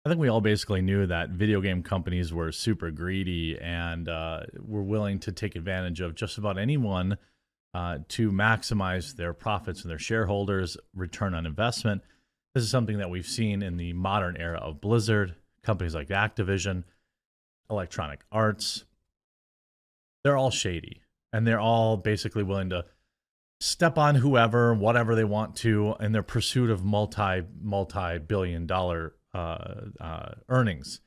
I think we all basically knew that video game companies were super greedy and were willing to take advantage of just about anyone to maximize their profits and their shareholders' return on investment. This is something that we've seen in the modern era of Blizzard, companies like Activision, Electronic Arts. They're all shady, and they're all basically willing to step on whoever, whatever they want to, in their pursuit of multi-billion-dollar earnings.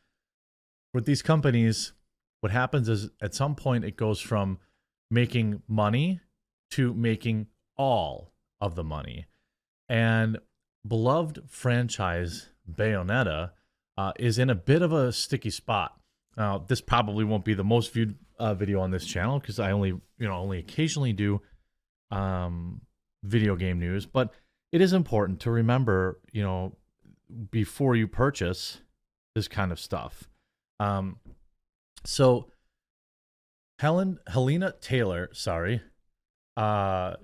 With these companies, what happens is at some point it goes from making money to making all of the money. And beloved franchise Bayonetta is in a bit of a sticky spot. Now, this probably won't be the most viewed video on this channel because I only occasionally do video game news, but it is important to remember, before you purchase this kind of stuff. So Helena Taylor, Bayonetta's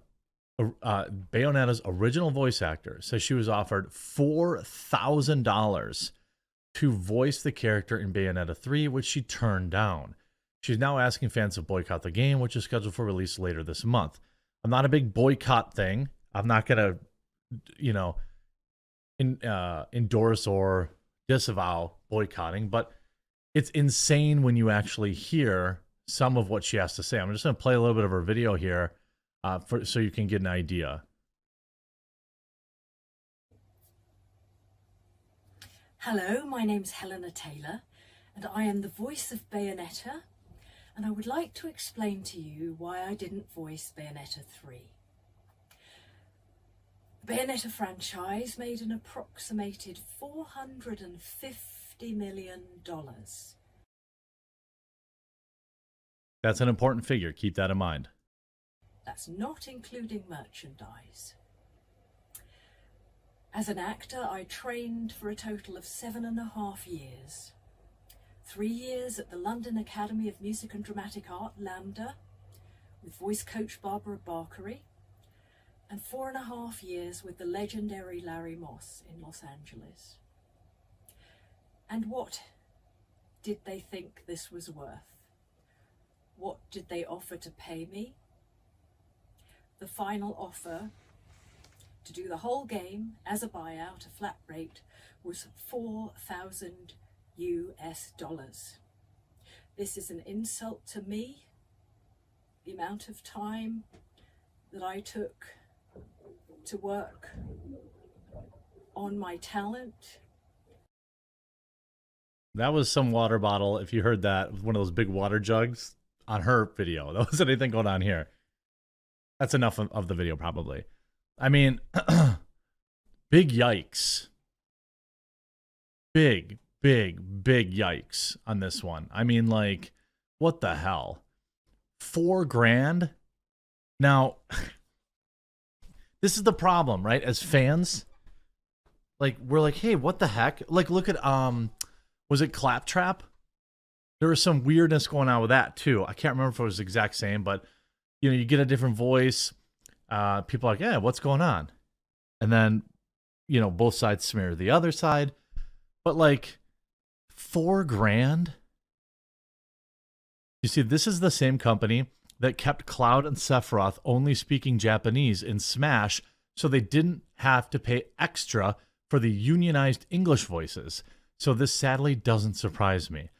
original voice actor, says she was offered $4,000 to voice the character in Bayonetta 3, which she turned down. She's now asking fans to boycott the game, which is scheduled for release later this month. I'm not a big boycott thing. I'm not going to, endorse or disavow boycotting, but it's insane when you actually hear some of what she has to say. I'm just going to play a little bit of her video here so you can get an idea. Hello, my name's Helena Taylor, and I am the voice of Bayonetta, and I would like to explain to you why I didn't voice Bayonetta 3. The Bayonetta franchise made an approximated $450 million. That's an important figure. Keep that in mind. That's not including merchandise. As an actor, I trained for a total of 7.5 years. 3 years at the London Academy of Music and Dramatic Art, LAMDA, with voice coach Barbara Barkery, and 4.5 years with the legendary Larry Moss in Los Angeles. And what did they think this was worth? What did they offer to pay me? The final offer to do the whole game as a buyout, a flat rate, was $4,000 US. This is an insult to me, the amount of time that I took to work on my talent. That was some water bottle. If you heard that, one of those big water jugs on her video. That wasn't anything going on here. That's enough of the video, probably. I mean, big yikes. Big yikes on this one. I mean, like, what the hell? $4,000? Now, this is the problem, right? As fans, like, we're like, hey, what the heck? Like, look at, was it Claptrap? There was some weirdness going on with that, too. I can't remember if it was the exact same, but, you get a different voice. People are like, yeah, what's going on? And then, both sides smear the other side. But, like, $4,000? You see, this is the same company that kept Cloud and Sephiroth only speaking Japanese in Smash, so they didn't have to pay extra for the unionized English voices. So this sadly doesn't surprise me.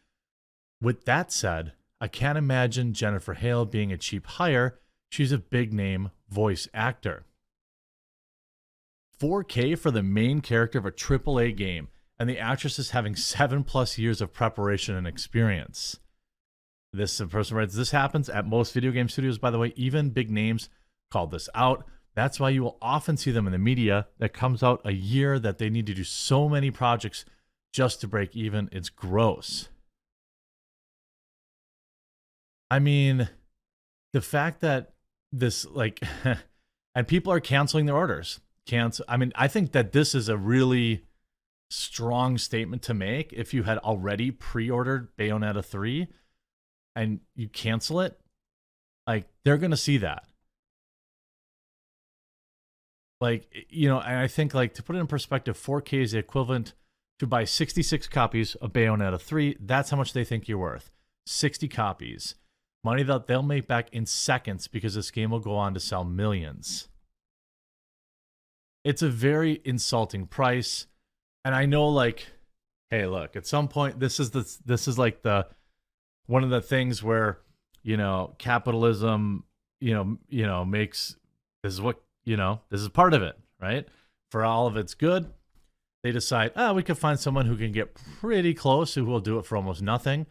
With that said, I can't imagine Jennifer Hale being a cheap hire. She's a big name voice actor. $4K for the main character of a AAA game, and the actress is having 7+ years of preparation and experience. This person writes, this happens at most video game studios, by the way. Even big names called this out. That's why you will often see them in the media that comes out a year that they need to do so many projects just to break even. It's gross. I mean, the fact that this, like, and people are canceling their orders. I mean, I think that this is a really strong statement to make. If you had already pre-ordered Bayonetta 3 and you cancel it, like, they're going to see that. Like, and I think, like, to put it in perspective, 4K is the equivalent to buy 66 copies of Bayonetta 3. That's how much they think you're worth. 60 copies. Money that they'll make back in seconds because this game will go on to sell millions. It's a very insulting price. And I know, like, hey, look, at some point, this is like one of the things where, capitalism, makes, this is what, this is part of it, right? For all of its good, they decide, we could find someone who can get pretty close, who will do it for almost nothing.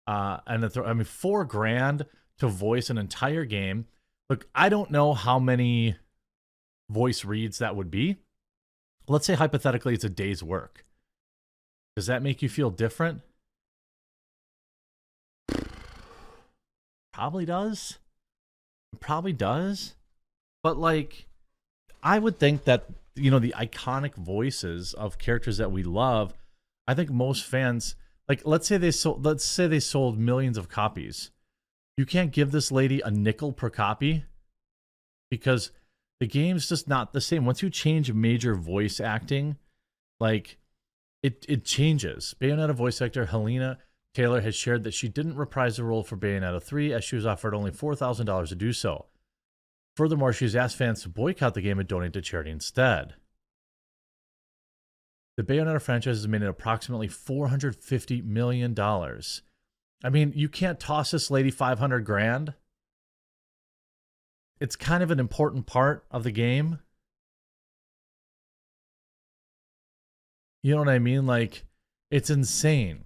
And $4,000 to voice an entire game. Look, I don't know how many voice reads that would be. Let's say hypothetically it's a day's work. Does that make you feel different? Probably does. Probably does. But like, I would think that, the iconic voices of characters that we love, I think most fans, like, let's say they sold millions of copies. You can't give this lady a nickel per copy because the game's just not the same. Once you change major voice acting, like, it changes. Bayonetta voice actor Helena Taylor has shared that she didn't reprise the role for Bayonetta 3 as she was offered only $4,000 to do so. Furthermore, she's asked fans to boycott the game and donate to charity instead. The Bayonetta franchise has made approximately $450 million. I mean, you can't toss this lady $500,000. It's kind of an important part of the game. You know what I mean? Like, it's insane.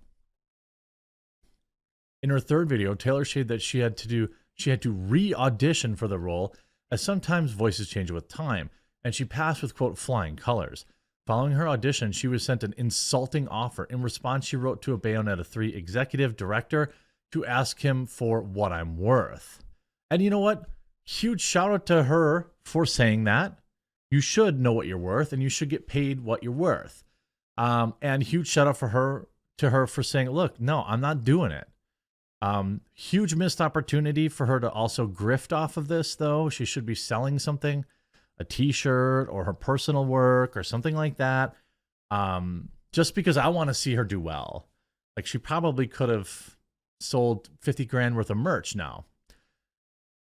In her third video, Taylor shared that she had to re-audition for the role, as sometimes voices change with time, and she passed with, quote, flying colors. Following her audition, she was sent an insulting offer. In response, she wrote to a Bayonetta 3 executive director to ask him for what I'm worth. And you know what? Huge shout out to her for saying that. You should know what you're worth, and you should get paid what you're worth. And huge shout out to her for saying, look, no, I'm not doing it. Huge missed opportunity for her to also grift off of this, though. She should be selling something, a t-shirt or her personal work or something like that. Just because I want to see her do well. Like, she probably could have sold $50,000 worth of merch now.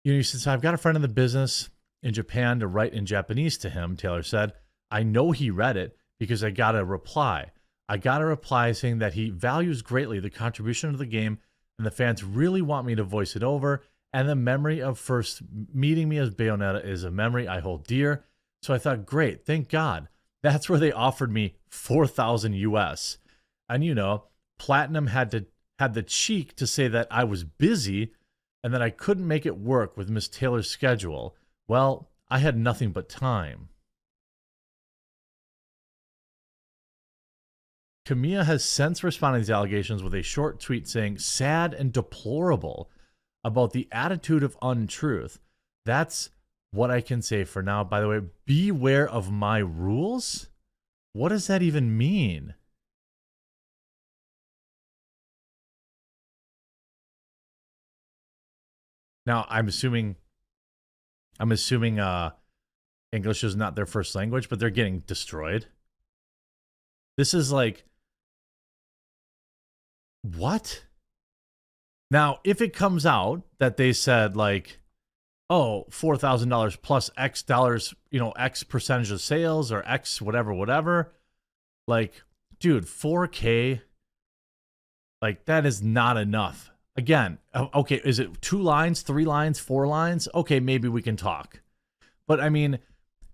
He says, I've got a friend in the business in Japan to write in Japanese to him, Taylor said. I know he read it because I got a reply. I got a reply saying that he values greatly the contribution of the game and the fans really want me to voice it over. And the memory of first meeting me as Bayonetta is a memory I hold dear. So I thought, great, thank God. That's where they offered me $4,000 US. And Platinum had the cheek to say that I was busy and that I couldn't make it work with Miss Taylor's schedule. Well, I had nothing but time. Kamiya has since responded to these allegations with a short tweet saying, sad and deplorable about the attitude of untruth. That's what I can say for now. By the way, beware of my rules? What does that even mean? Now, I'm assuming English is not their first language, but they're getting destroyed. This is like, what? Now, if it comes out that they said like, oh, $4,000 plus X dollars, X percentage of sales or X whatever, like, dude, 4K, like, that is not enough. Again, okay, is it 2 lines, 3 lines, 4 lines? Okay, maybe we can talk. But I mean,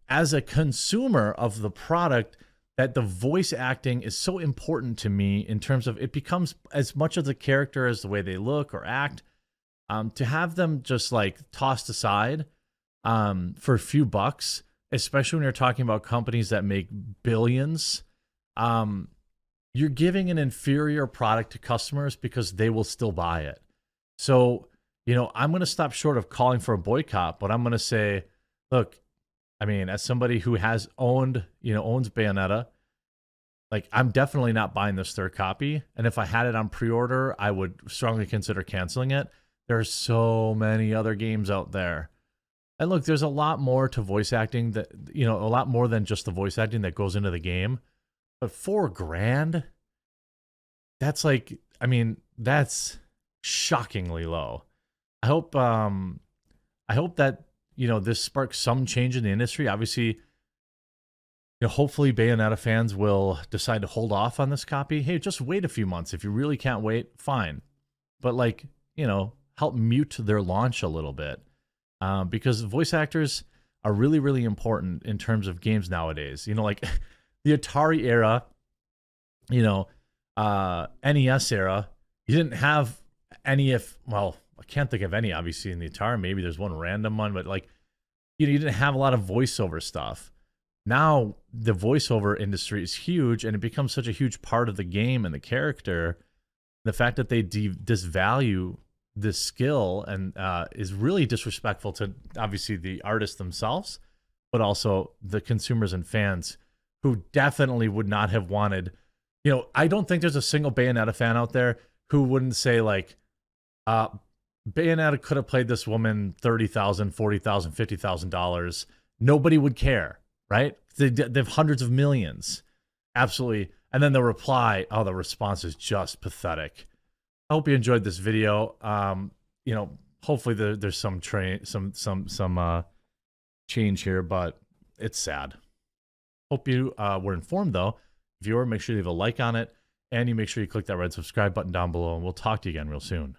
as a consumer of the product, that the voice acting is so important to me in terms of it becomes as much of the character as the way they look or act. To have them just like tossed aside for a few bucks, especially when you're talking about companies that make billions, you're giving an inferior product to customers because they will still buy it. So, I'm going to stop short of calling for a boycott, but I'm going to say, look, I mean, as somebody who has owns Bayonetta, like, I'm definitely not buying this third copy. And if I had it on pre-order, I would strongly consider canceling it. There's so many other games out there. And look, there's a lot more to voice acting that, a lot more than just the voice acting that goes into the game. But 4 grand? That's like, I mean, that's shockingly low. I hope that, you know, this sparks some change in the industry. Obviously, you know, hopefully Bayonetta fans will decide to hold off on this copy. Hey, just wait a few months. If you really can't wait, fine. But like, you know, help mute their launch a little bit. Because voice actors are really, really important in terms of games nowadays. You know, like the Atari era, you know, NES era, you didn't have any if, well, I can't think of any, obviously, in the Atari. Maybe there's one random one, but like, you know, you didn't have a lot of voiceover stuff. Now the voiceover industry is huge, and it becomes such a huge part of the game and the character. The fact that they disvalue this skill and is really disrespectful to obviously the artists themselves, but also the consumers and fans who definitely would not have wanted. You know, I don't think there's a single Bayonetta fan out there who wouldn't say like, Bayonetta could have played this woman $30,000, $40,000, $50,000. Nobody would care, right? They have hundreds of millions, absolutely. And then the reply, oh, the response is just pathetic. I hope you enjoyed this video. You know, hopefully there's some change here, but it's sad. Hope you were informed though. If you were, make sure you leave a like on it, and you make sure you click that red subscribe button down below, and we'll talk to you again real soon.